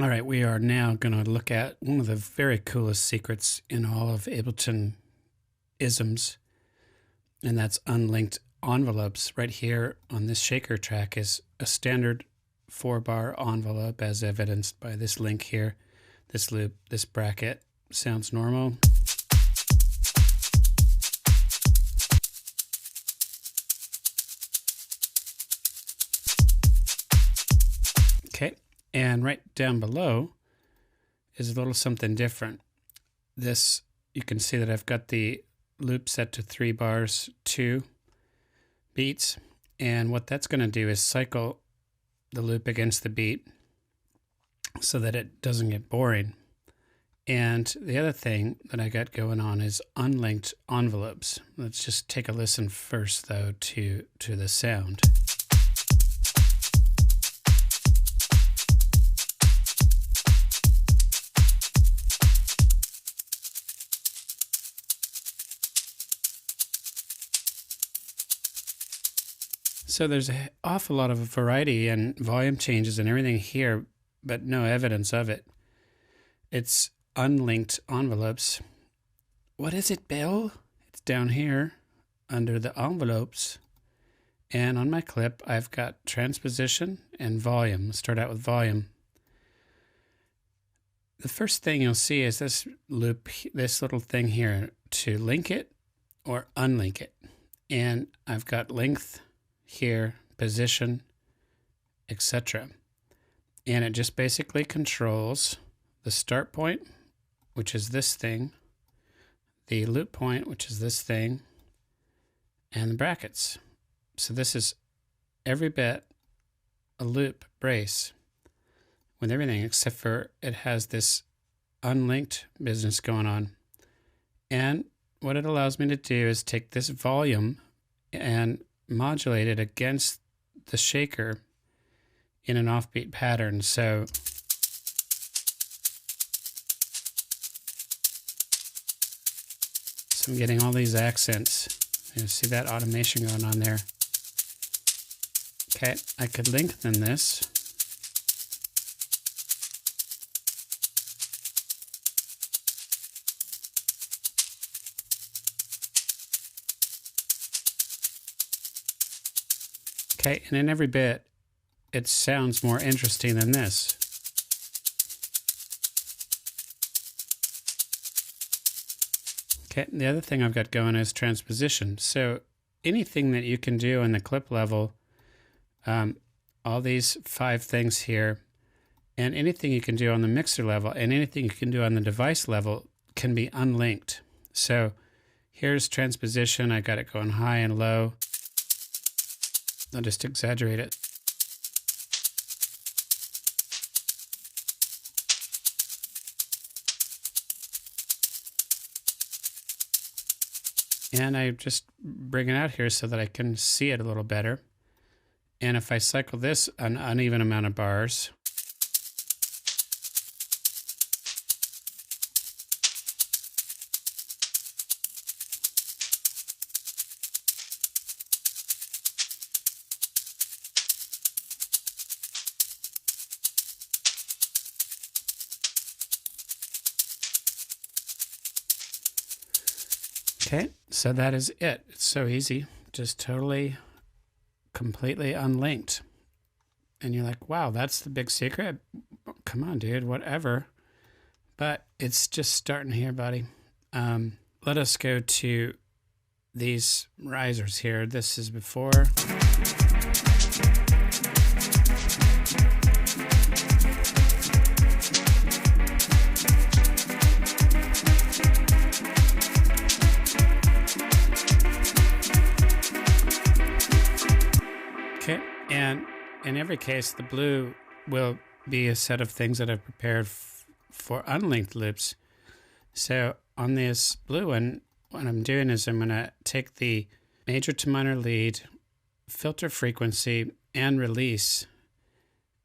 All right, we are now going to look at one of the very coolest secrets in all of Ableton isms, and that's unlinked envelopes. Right here on this shaker track is a standard 4-bar envelope as evidenced by this link here. This loop, this bracket sounds normal. Okay, and right down below is a little something different. This, you can see that I've got the loop set to 3 bars, 2 beats, and what that's going to do is cycle the loop against the beat so that it doesn't get boring. And the other thing that I got going on is unlinked envelopes. Let's just take a listen first, though, to the sound. So there's an awful lot of variety and volume changes and everything here, but no evidence of it. It's unlinked envelopes. What is it, Bill? It's down here under the envelopes. And on my clip, I've got transposition and volume. Let's start out with volume. The first thing you'll see is this loop, this little thing here, to link it or unlink it. And I've got length here, position, etc. And it just basically controls the start point, which is this thing, the loop point, which is this thing, and the brackets. So this is every bit a loop brace with everything except for it has this unlinked business going on. And what it allows me to do is take this volume and modulate it against the shaker in an offbeat pattern. So I'm getting all these accents. You see that automation going on there. Okay, I could lengthen this. Okay, and in every bit, it sounds more interesting than this. Okay, the other thing I've got going is transposition. So anything that you can do on the clip level, all these 5 things here, and anything you can do on the mixer level, and anything you can do on the device level can be unlinked. So here's transposition. I got it going high and low. I'll just exaggerate it. And I just bring it out here so that I can see it a little better. And if I cycle this an uneven amount of bars, okay, so that is it. It's so easy, just totally, completely unlinked. And you're like, wow, that's the big secret? Come on, dude, whatever. But it's just starting here, buddy. Let us go to these risers here. This is before. Okay, and in every case, the blue will be a set of things that I've prepared for unlinked loops. So on this blue one, what I'm doing is I'm going to take the major to minor lead, filter frequency, and release.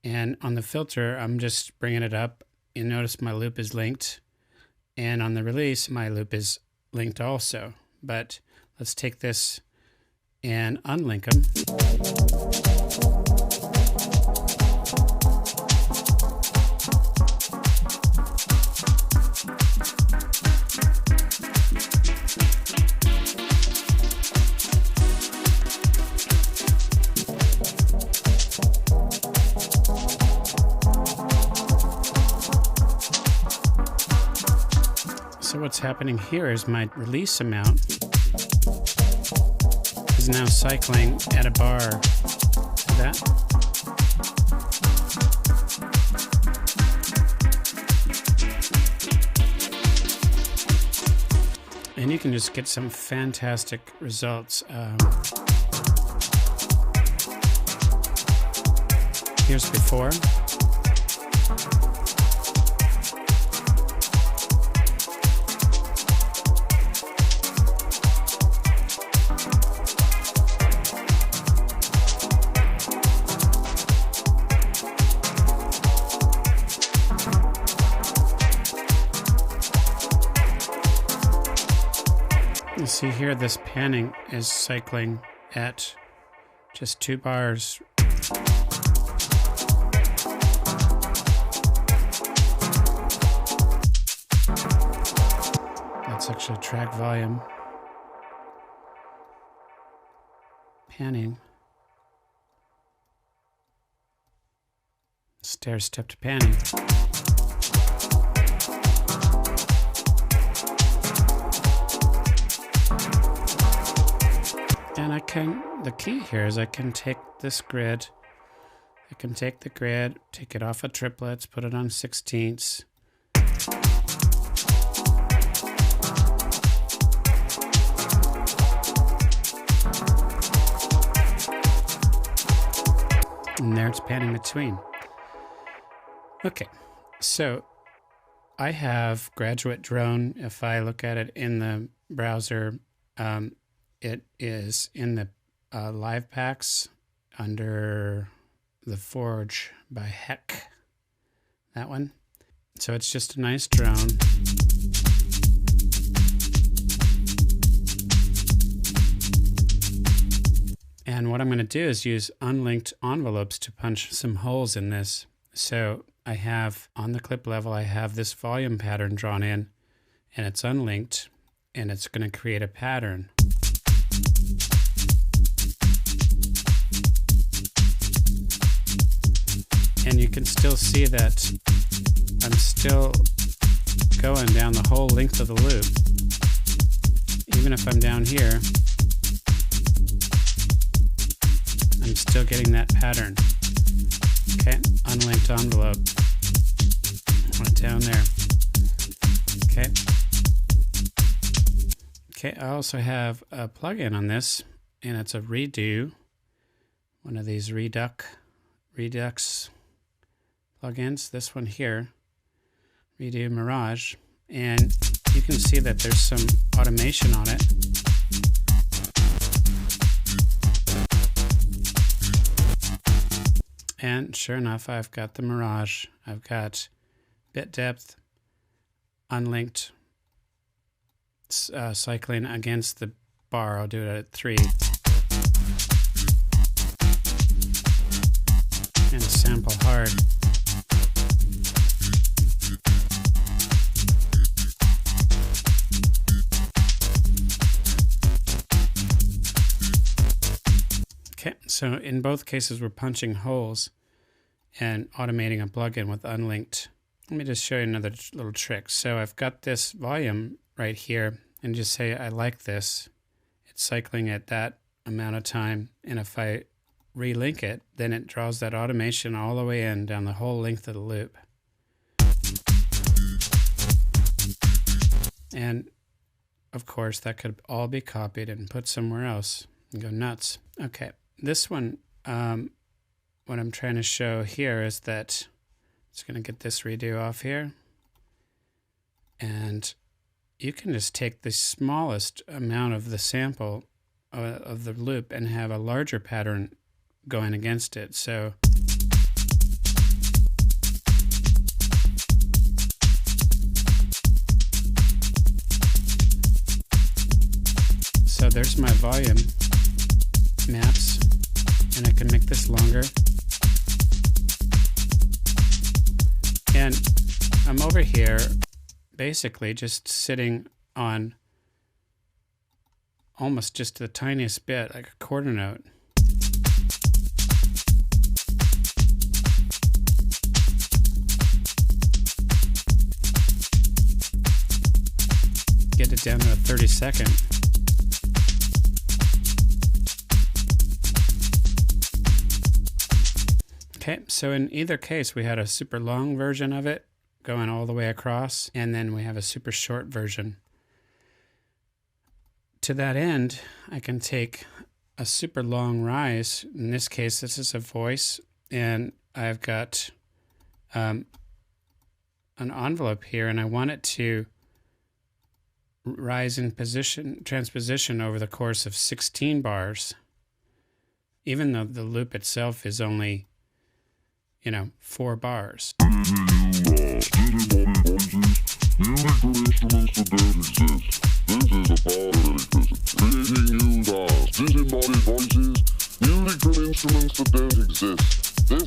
And on the filter, I'm just bringing it up. You notice my loop is linked. And on the release, my loop is linked also. But let's take this and unlink them. what's happening here is my release amount is now cycling at a bar. See that? And you can just get some fantastic results. Here's before. You see here, this panning is cycling at just 2 bars. That's actually track volume. Panning. Stair step to panning. And the key here is I can take this grid, take it off of triplets, put it on 16ths. And there it's panning between. Okay, so I have Graduate Drone. If I look at it in the browser, it is in the live packs under the Forge by Heck. That one. So it's just a nice drone. And what I'm going to do is use unlinked envelopes to punch some holes in this. So I have, on the clip level, I have this volume pattern drawn in, and it's unlinked, and it's going to create a pattern. And you can still see that I'm still going down the whole length of the loop. Even if I'm down here, I'm still getting that pattern. Okay, unlinked envelope. Right down there. Okay. Okay, I also have a plugin on this, and it's a Redo, one of these Redux plugins. This one here, Redo Mirage, and you can see that there's some automation on it. And sure enough, I've got the Mirage. I've got bit depth, unlinked, cycling against the bar. I'll do it at 3. And sample hard. Okay, so in both cases we're punching holes and automating a plugin with unlinked. Let me just show you another little trick. So I've got this volume right here, and just say I like this. It's cycling at that amount of time, and if I relink it, then it draws that automation all the way in down the whole length of the loop. And of course that could all be copied and put somewhere else and go nuts. Okay, this one, what I'm trying to show here is that it's going to get this redo off here, and you can just take the smallest amount of the sample of the loop and have a larger pattern going against it. So there's my volume maps, and I can make this longer. And I'm over here basically just sitting on almost just the tiniest bit, like a quarter note. down to a 32nd. Okay, so in either case, we had a super long version of it going all the way across, and then we have a super short version. To that end, I can take a super long rise. In this case, this is a voice, and I've got an envelope here, and I want it to rise in transposition over the course of 16 bars, even though the loop itself is only, 4 bars. This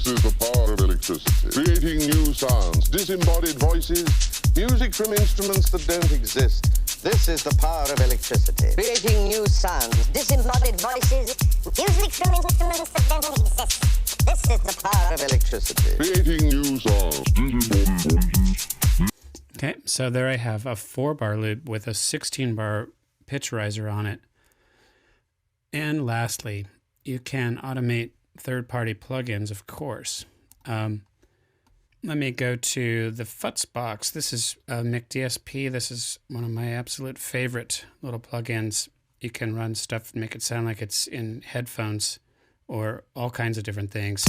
is the power of electricity. Creating new sounds, disembodied voices, music from instruments that don't exist. This is the power of electricity. Creating new sounds, disembodied voices, music from instruments that don't exist. This is the power of electricity. Creating new sounds, disembodied voices. Okay, so there I have a 4-bar loop with a 16-bar pitch riser on it. And lastly, you can automate third-party plugins, of course. Let me go to the Futz box. This is Mic DSP. This is one of my absolute favorite little plugins. You can run stuff and make it sound like it's in headphones or all kinds of different things.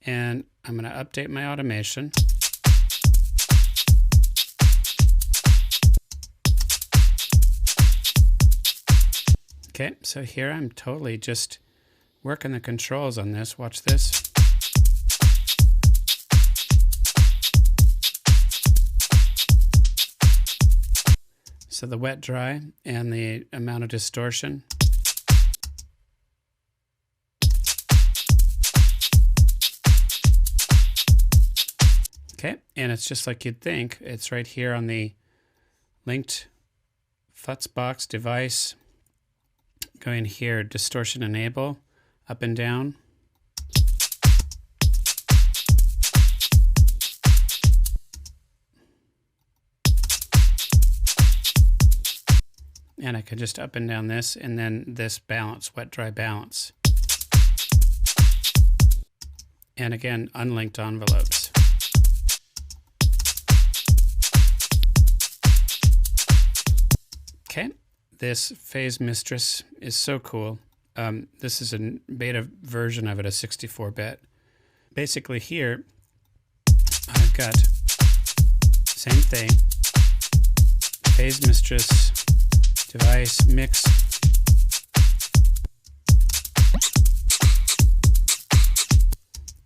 And I'm going to update my automation. Okay, so here I'm totally just working the controls on this. Watch this. So the wet, dry, and the amount of distortion. Okay, and it's just like you'd think. It's right here on the linked Futz box device. Go in here, distortion enable, up and down. And I could just up and down this, and then this balance, wet, dry balance. And again, unlinked envelopes. Okay. This Phase Mistress is so cool. This is a beta version of it, a 64-bit. Basically here, I've got same thing. Phase Mistress, device, mix.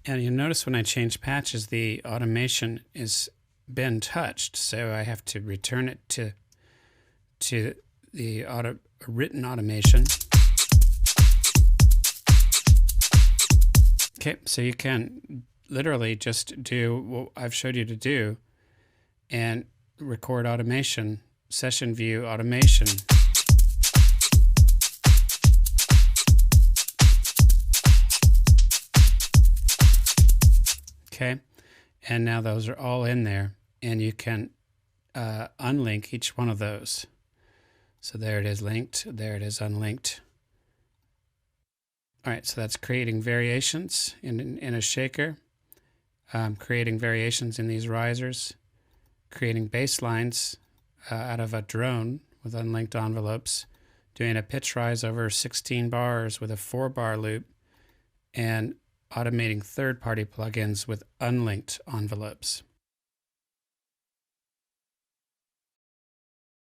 And you'll notice when I change patches, the automation is been touched. So I have to return it to the written automation. Okay, so you can literally just do what I've showed you to do and record automation, session view automation. Okay, and now those are all in there, and you can unlink each one of those. So there it is linked, there it is unlinked. All right, so that's creating variations in a shaker, creating variations in these risers, creating bass lines out of a drone with unlinked envelopes, doing a pitch rise over 16 bars with a 4-bar loop, and automating third-party plugins with unlinked envelopes.